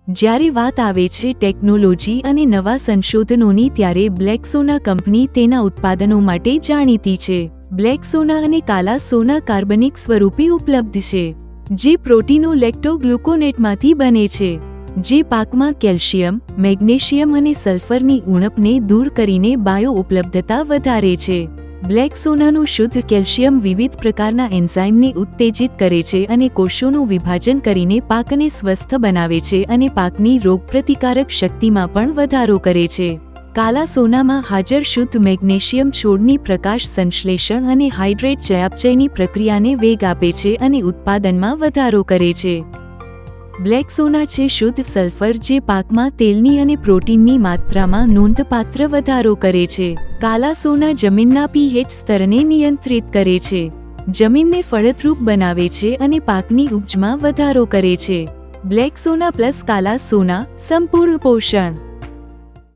જ્યારે વાત આવે છે ટેકનોલોજી અને નવા સંશોધનોની, ત્યારે બ્લેક સોના કંપની તેના ઉત્પાદનો માટે જાણીતી છે. બ્લેક સોના અને કાલા સોના કાર્બનિક સ્વરૂપે ઉપલબ્ધ છે, જે પ્રોટીનો લેક્ટોગ્લુકોનેટમાંથી બને છે, જે પાકમાં કેલ્શિયમ, મેગ્નેશિયમ અને સલ્ફરની ઉણપને દૂર કરીને બાયો ઉપલબ્ધતા વધારે છે. બ્લેક સોનાનું શુદ્ધ કેલ્શિયમ વિવિધ પ્રકારના એન્ઝાઇમને ઉત્તેજિત કરે છે અને કોષોનું વિભાજન કરીને પાકને સ્વસ્થ બનાવે છે અને પાકની રોગપ્રતિકારક શક્તિમાં પણ વધારો કરે છે. કાલા સોનામાં હાજર શુદ્ધ મેગ્નેશિયમ છોડની પ્રકાશ સંશ્લેષણ અને હાઇડ્રેટ ચયાપચયની પ્રક્રિયાને વેગ આપે છે અને ઉત્પાદનમાં વધારો કરે છે. બ્લેક સોના છે શુદ્ધ સલ્ફર, જે પાકમાં તેલની અને પ્રોટીનની માત્રામાં નોંધપાત્ર વધારો કરે છે. કાલા સોના જમીનના pH સ્તરને નિયંત્રિત કરે છે, જમીનને ફળદ્રુપ બનાવે છે અને પાકની ઉપજમાં વધારો કરે છે. બ્લેક સોના પ્લસ કાલા સોના સંપૂર્ણ પોષણ.